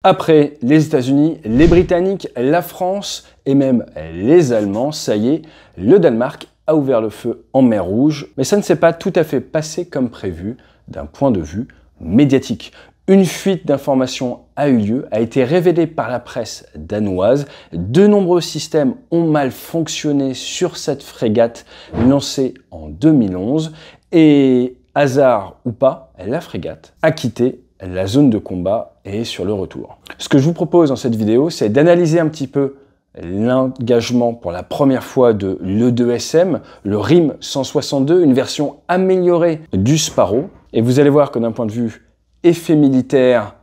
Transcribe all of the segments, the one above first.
Après les États-Unis, les Britanniques, la France et même les Allemands, ça y est, le Danemark a ouvert le feu en mer Rouge, mais ça ne s'est pas tout à fait passé comme prévu d'un point de vue médiatique. Une fuite d'informations a eu lieu, a été révélée par la presse danoise. De nombreux systèmes ont mal fonctionné sur cette frégate lancée en 2011 et, hasard ou pas, la frégate a quitté la zone de combat et est sur le retour. Ce que je vous propose dans cette vidéo, c'est d'analyser un petit peu l'engagement pour la première fois de l'E2SM, le RIM 162, une version améliorée du Sparrow. Et vous allez voir que d'un point de vue effet militaire,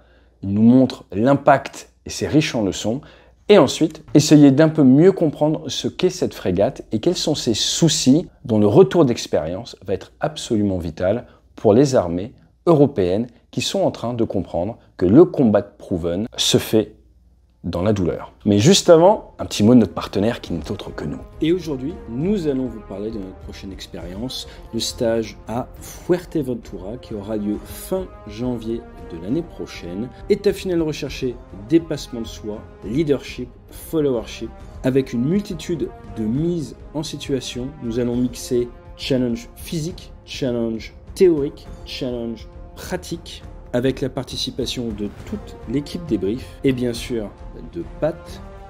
il nous montre l'impact et c'est riche en leçons. Et ensuite, essayer d'un peu mieux comprendre ce qu'est cette frégate et quels sont ses soucis dont le retour d'expérience va être absolument vital pour les armées européennes qui sont en train de comprendre que le combat proven se fait dans la douleur. Mais juste avant, un petit mot de notre partenaire qui n'est autre que nous. Et aujourd'hui, nous allons vous parler de notre prochaine expérience, le stage à Fuerteventura qui aura lieu fin janvier de l'année prochaine. Étape finale recherchée, dépassement de soi, leadership, followership. Avec une multitude de mises en situation, nous allons mixer challenge physique, challenge théorique, challenge pratique, avec la participation de toute l'équipe débrief et bien sûr de Pat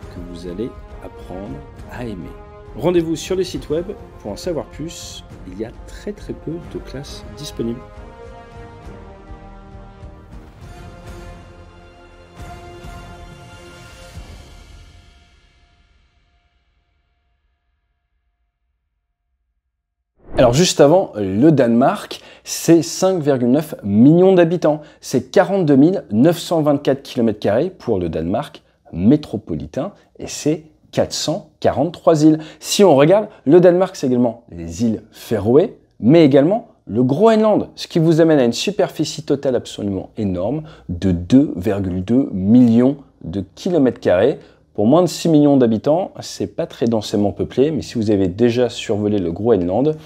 que vous allez apprendre à aimer. Rendez-vous sur le site web pour en savoir plus. Il y a très peu de classes disponibles. Alors juste avant, le Danemark, c'est 5,9 millions d'habitants. C'est 42 924 km² pour le Danemark métropolitain et c'est 443 îles. Si on regarde, le Danemark, c'est également les îles Féroé, mais également le Groenland, ce qui vous amène à une superficie totale absolument énorme de 2,2 millions de km². Pour moins de 6 millions d'habitants, c'est pas très densément peuplé, mais si vous avez déjà survolé le Groenland,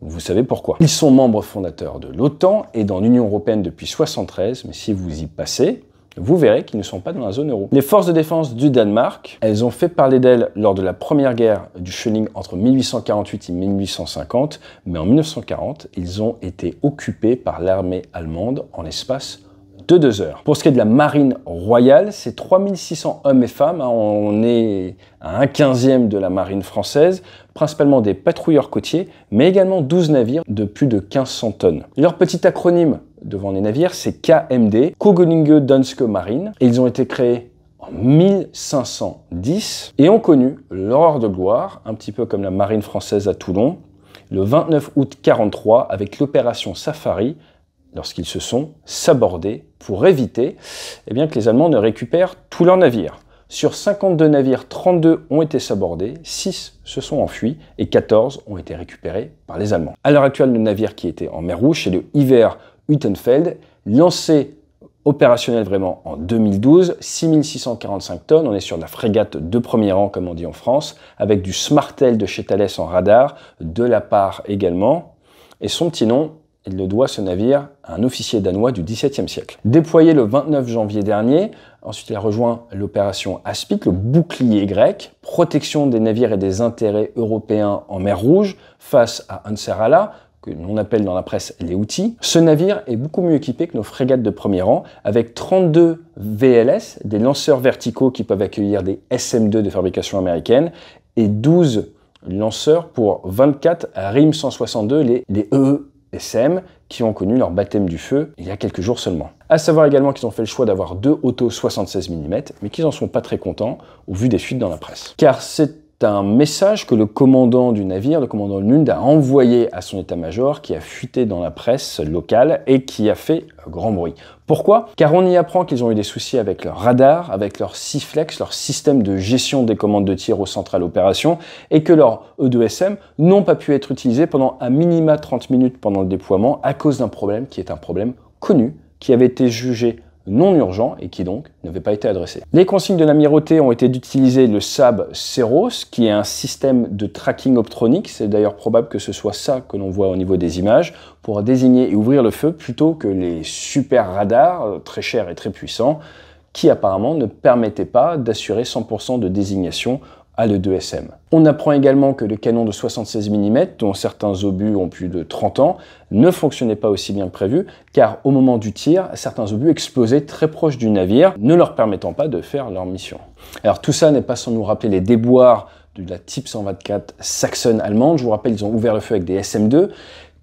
vous savez pourquoi. Ils sont membres fondateurs de l'OTAN et dans l'Union européenne depuis 1973, mais si vous y passez, vous verrez qu'ils ne sont pas dans la zone euro. Les forces de défense du Danemark, elles ont fait parler d'elles lors de la première guerre du Schønning entre 1848 et 1850, mais en 1940, ils ont été occupés par l'armée allemande en l'espace de 2 heures. Pour ce qui est de la marine royale, c'est 3600 hommes et femmes, on est à 1/15 de la marine française, principalement des patrouilleurs côtiers, mais également 12 navires de plus de 1500 tonnes. Leur petit acronyme devant les navires, c'est KMD, Kongelige Danske Marine, et ils ont été créés en 1510 et ont connu leur heure de gloire, un petit peu comme la marine française à Toulon, le 29 août 1943 avec l'opération Safari, lorsqu'ils se sont sabordés pour éviter que les Allemands ne récupèrent tous leurs navires. Sur 52 navires, 32 ont été sabordés, 6 se sont enfuis et 14 ont été récupérés par les Allemands. À l'heure actuelle, le navire qui était en mer Rouge, c'est le Iver Utenfeld, lancé opérationnel vraiment en 2012, 6645 tonnes, on est sur de la frégate de premier rang comme on dit en France, avec du Smartel de chez Thales en radar, de la part également, et son petit nom, il le doit ce navire à un officier danois du XVIIe siècle. Déployé le 29 janvier dernier, ensuite il a rejoint l'opération Aspic, le bouclier grec, protection des navires et des intérêts européens en mer Rouge face à Ansarallah, que l'on appelle dans la presse les Houthis. Ce navire est beaucoup mieux équipé que nos frégates de premier rang, avec 32 VLS, des lanceurs verticaux qui peuvent accueillir des SM-2 de fabrication américaine, et 12 lanceurs pour 24 RIM 162, les EESM, qui ont connu leur baptême du feu il y a quelques jours seulement. À savoir également qu'ils ont fait le choix d'avoir 2 autos 76 mm, mais qu'ils n'en sont pas très contents au vu des fuites dans la presse. Car c'est un message que le commandant du navire, le commandant Lund, a envoyé à son état-major qui a fuité dans la presse locale et qui a fait grand bruit. Pourquoi? Car on y apprend qu'ils ont eu des soucis avec leur radar, avec leur Siflex, leur système de gestion des commandes de tir au central opération, et que leurs E2SM n'ont pas pu être utilisés pendant un minima 30 minutes pendant le déploiement à cause d'un problème qui est un problème connu, qui avait été jugé non urgent et qui donc n'avait pas été adressé. Les consignes de l'amirauté ont été d'utiliser le SAB Ceros, qui est un système de tracking optronique, c'est d'ailleurs probable que ce soit ça que l'on voit au niveau des images, pour désigner et ouvrir le feu plutôt que les super radars, très chers et très puissants, qui apparemment ne permettait pas d'assurer 100% de désignation à l'E2SM. On apprend également que le canon de 76 mm, dont certains obus ont plus de 30 ans, ne fonctionnait pas aussi bien que prévu, car au moment du tir, certains obus explosaient très proche du navire, ne leur permettant pas de faire leur mission. Alors tout ça n'est pas sans nous rappeler les déboires de la Type 124 Saxon allemande. Je vous rappelle, ils ont ouvert le feu avec des SM-2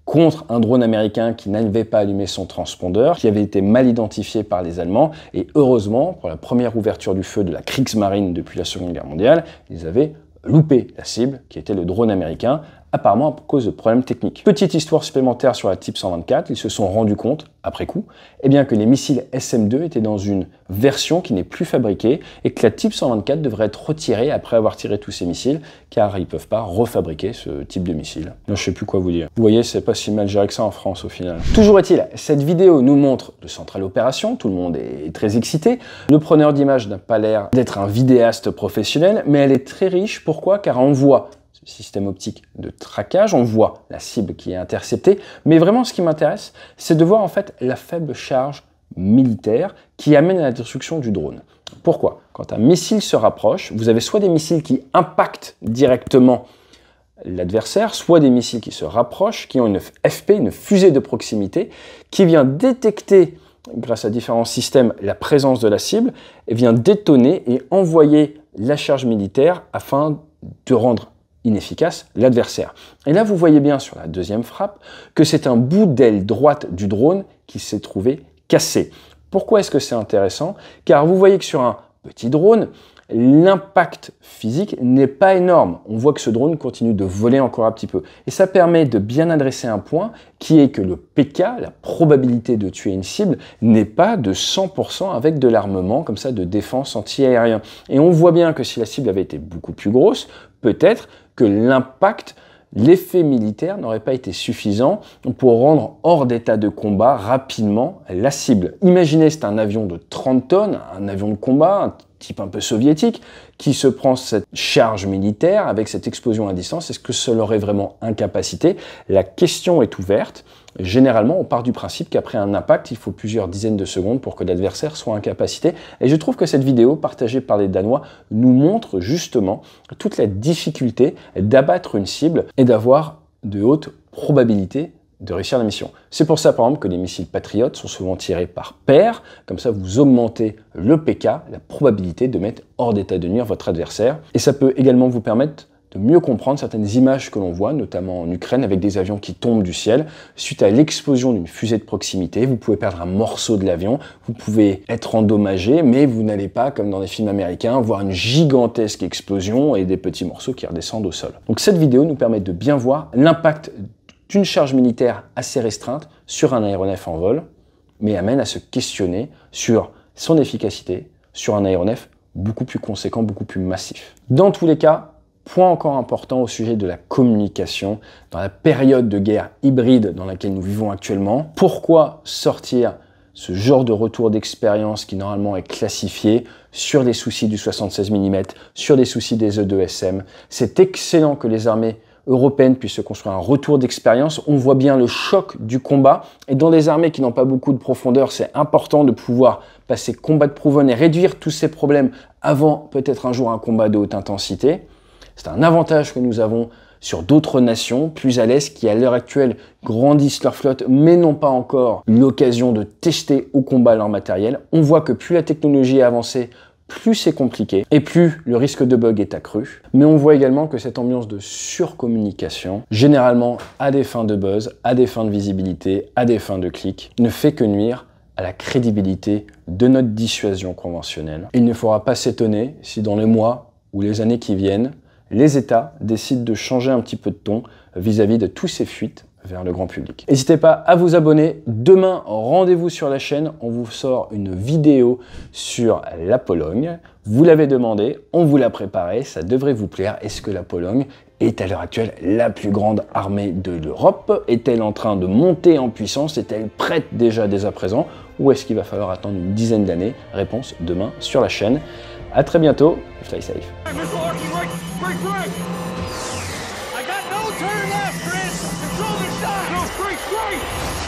contre un drone américain qui n'avait pas allumé son transpondeur, qui avait été mal identifié par les Allemands, et heureusement, pour la première ouverture du feu de la Kriegsmarine depuis la Seconde Guerre mondiale, ils avaient loupé la cible, qui était le drone américain, apparemment à cause de problèmes techniques. Petite histoire supplémentaire sur la Type 124, ils se sont rendus compte, après coup, que les missiles SM-2 étaient dans une version qui n'est plus fabriquée et que la Type 124 devrait être retirée après avoir tiré tous ces missiles, car ils ne peuvent pas refabriquer ce type de missile. Non, je ne sais plus quoi vous dire. Vous voyez, c'est pas si mal géré que ça en France au final. Toujours est-il, cette vidéo nous montre le central opération, tout le monde est très excité. Le preneur d'image n'a pas l'air d'être un vidéaste professionnel, mais elle est très riche. Pourquoi? Car on voit système optique de traquage, on voit la cible qui est interceptée, mais vraiment ce qui m'intéresse, c'est de voir en fait la faible charge militaire qui amène à la destruction du drone. Pourquoi? Quand un missile se rapproche, vous avez soit des missiles qui impactent directement l'adversaire, soit des missiles qui se rapprochent, qui ont une FP, une fusée de proximité, qui vient détecter, grâce à différents systèmes, la présence de la cible, et vient détonner et envoyer la charge militaire afin de rendre inefficace l'adversaire. Et là, vous voyez bien sur la deuxième frappe que c'est un bout d'aile droite du drone qui s'est trouvé cassé. Pourquoi est-ce que c'est intéressant? Car vous voyez que sur un petit drone, l'impact physique n'est pas énorme. On voit que ce drone continue de voler encore un petit peu. Et ça permet de bien adresser un point qui est que le PK, la probabilité de tuer une cible, n'est pas de 100% avec de l'armement comme ça de défense anti-aérien. Et on voit bien que si la cible avait été beaucoup plus grosse, peut-être que l'impact, l'effet militaire n'aurait pas été suffisant pour rendre hors d'état de combat rapidement la cible. Imaginez, c'est un avion de 30 tonnes, un avion de combat, un type un peu soviétique, qui se prend cette charge militaire avec cette explosion à distance. Est-ce que ça l'aurait vraiment incapacité? La question est ouverte. Généralement, on part du principe qu'après un impact, il faut plusieurs dizaines de secondes pour que l'adversaire soit incapacité. Et je trouve que cette vidéo, partagée par les Danois, nous montre justement toute la difficulté d'abattre une cible et d'avoir de hautes probabilités de réussir la mission. C'est pour ça, par exemple, que les missiles Patriot sont souvent tirés par paire. Comme ça, vous augmentez le PK, la probabilité de mettre hors d'état de nuire votre adversaire. Et ça peut également vous permettre de mieux comprendre certaines images que l'on voit, notamment en Ukraine, avec des avions qui tombent du ciel. Suite à l'explosion d'une fusée de proximité, vous pouvez perdre un morceau de l'avion, vous pouvez être endommagé, mais vous n'allez pas, comme dans les films américains, voir une gigantesque explosion et des petits morceaux qui redescendent au sol. Donc cette vidéo nous permet de bien voir l'impact d'une charge militaire assez restreinte sur un aéronef en vol, mais amène à se questionner sur son efficacité sur un aéronef beaucoup plus conséquent, beaucoup plus massif. Dans tous les cas, point encore important au sujet de la communication dans la période de guerre hybride dans laquelle nous vivons actuellement. Pourquoi sortir ce genre de retour d'expérience qui normalement est classifié sur les soucis du 76 mm, sur les soucis des E2SM? C'est excellent que les armées européennes puissent se construire un retour d'expérience. On voit bien le choc du combat. Et dans les armées qui n'ont pas beaucoup de profondeur, c'est important de pouvoir passer combat de proven et réduire tous ces problèmes avant peut-être un jour un combat de haute intensité. C'est un avantage que nous avons sur d'autres nations plus à l'est qui à l'heure actuelle grandissent leur flotte mais n'ont pas encore l'occasion de tester au combat leur matériel. On voit que plus la technologie est avancée, plus c'est compliqué et plus le risque de bug est accru. Mais on voit également que cette ambiance de surcommunication, généralement à des fins de buzz, à des fins de visibilité, à des fins de clics, ne fait que nuire à la crédibilité de notre dissuasion conventionnelle. Il ne faudra pas s'étonner si dans les mois ou les années qui viennent, les États décident de changer un petit peu de ton vis-à-vis de tous ces fuites vers le grand public. N'hésitez pas à vous abonner. Demain, rendez-vous sur la chaîne. On vous sort une vidéo sur la Pologne. Vous l'avez demandé, on vous l'a préparé. Ça devrait vous plaire. Est-ce que la Pologne est à l'heure actuelle la plus grande armée de l'Europe? Est-elle en train de monter en puissance? Est-elle prête déjà dès à présent? Ou est-ce qu'il va falloir attendre une dizaine d'années? Réponse demain sur la chaîne. À très bientôt. Fly safe. Break! I got no turn left, Chris! Control the shot! No, straight!